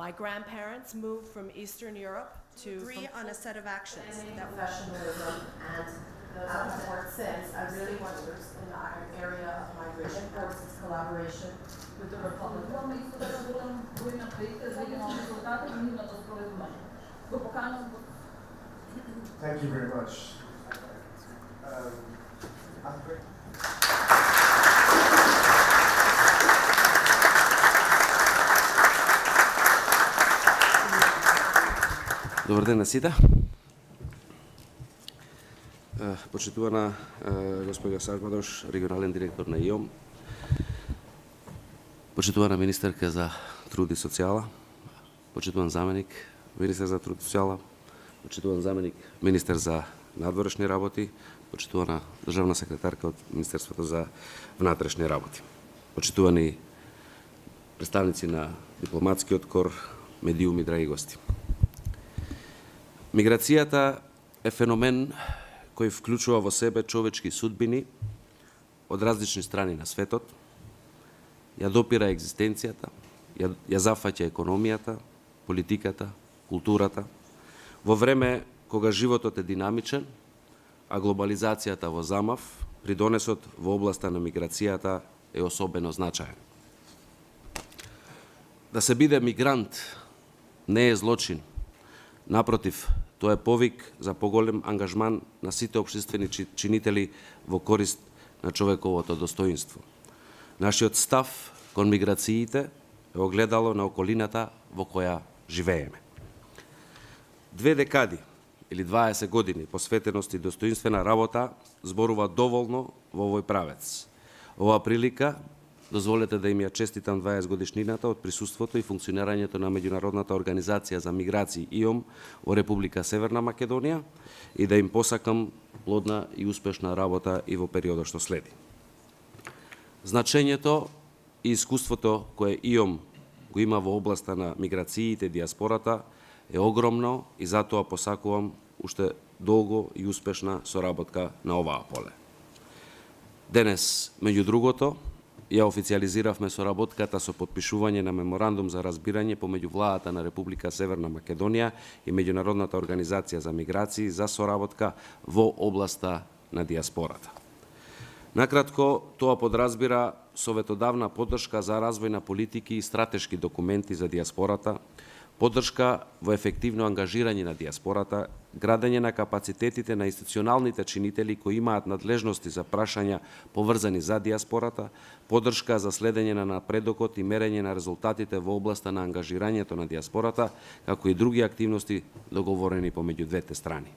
My grandparents moved from Eastern Europe to agree on a set of actions that professionalism and support since I really want to in the area of migration forces collaboration with the Republic. Thank you very much. Добар ден на сите. Почитувана господја Сажмадош, регионален директор на ИОМ, почитувана министерка за труд и социјала, почитуван заменик министер за труд и социјала, почитуван заменик министер за надворешни работи, почитувана државна секретарка од Министерството за внатрешни работи, почитувани представници на дипломатскиот кор, медиуми, драги гости. Миграцијата е феномен кој вклучува во себе човечки судбини од различни страни на светот, ја допира екзистенцијата, ја зафаќа економијата, политиката, културата, во време кога животот е динамичен, а глобализацијата во замав, придонесот во областа на миграцијата е особено значаен. Да се биде мигрант не е злочин. Напротив, тоа е повик за поголем ангажман на сите општествени чинители во корист на човековото достоинство. Нашиот став кон миграциите е огледало на околината во која живееме. 2 декади или 20 години посветеност и достоинствена работа зборува доволно во овој правец. Оваа прилика дозволете да им ја честитам 20 годишнината од присуството и функционирањето на Меѓународната организација за миграции ИОМ во Република Северна Македонија и да им посакам плодна и успешна работа и во периодот што следи. Значењето и искуството кое ИОМ го има во областа на миграциите и диаспората е огромно и затоа посакувам уште долго и успешна соработка на оваа поле. Денес, меѓу другото, ја официализиравме соработката со подпишување на меморандум за разбирање помеѓу владата на Република Северна Македонија и Меѓународната организација за миграции за соработка во областа на диаспората. Накратко, тоа подразбира советодавна поддршка за развој на политики и стратешки документи за диаспората, поддршка во ефективно ангажирање на диаспората, градење на капацитетите на институционалните чинители кои имаат надлежности за прашања поврзани за диаспората, поддршка за следење на напредокот и мерење на резултатите во областа на ангажирањето на диаспората, како и други активности договорени помеѓу двете страни.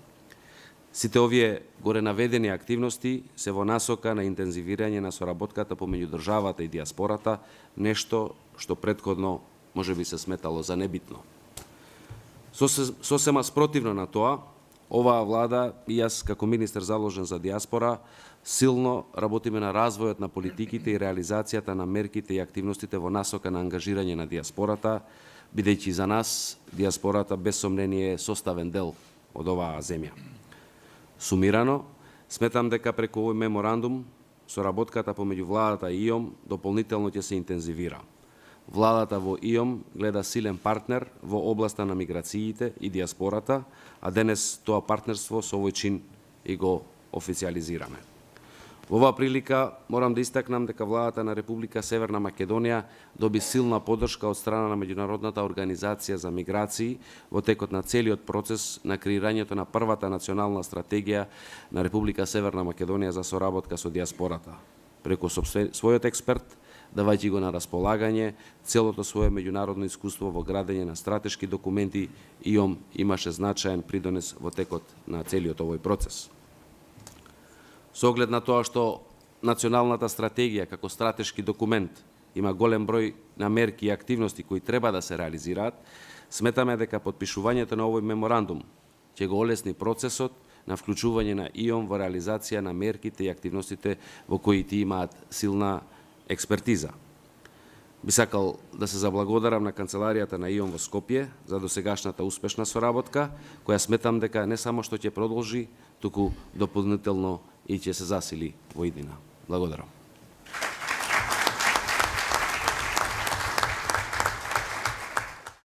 Сите овие горе наведени активности се во насока на интензивирање на соработката помеѓу државата и диаспората, нешто што претходно можеби се сметало за небитно. Сосема спротивно на тоа, оваа влада и јас како министер заложен за диаспора силно работиме на развојот на политиките и реализацијата на мерките и активностите во насока на ангажирање на диаспората, бидејќи за нас диаспората без сомнение е составен дел од оваа земја. Сумирано, сметам дека преку овој меморандум соработката помеѓу владата и ИОМ дополнително ќе се интензивира. Владата во ИОМ гледа силен партнер во областа на миграциите и диаспората, а денес тоа партнерство со овој чин и го официализираме. Во оваа прилика морам да истакнам дека владата на Република Северна Македонија доби силна поддршка од страна на Меѓународната организација за миграции во текот на целиот процес на креирањето на првата национална стратегија на Република Северна Македонија за соработка со диаспората. Преку својот експерт, давајќи го на располагање целото свое меѓународно искуство во градење на стратешки документи, ИОМ имаше значаен придонес во текот на целиот овој процес. Со оглед на тоа што националната стратегија како стратешки документ има голем број на мерки и активности кои треба да се реализираат, сметаме дека подпишувањето на овој меморандум ќе го олесни процесот на вклучување на ИОМ во реализација на мерките и активностите во кои ти имаат силна експертиза. Би сакал да се заблагодарам на канцеларијата на ИОМ во Скопје за досегашната успешна соработка, која сметам дека не само што ќе продолжи, туку дополнително и ќе се засили во иднина. Благодарам.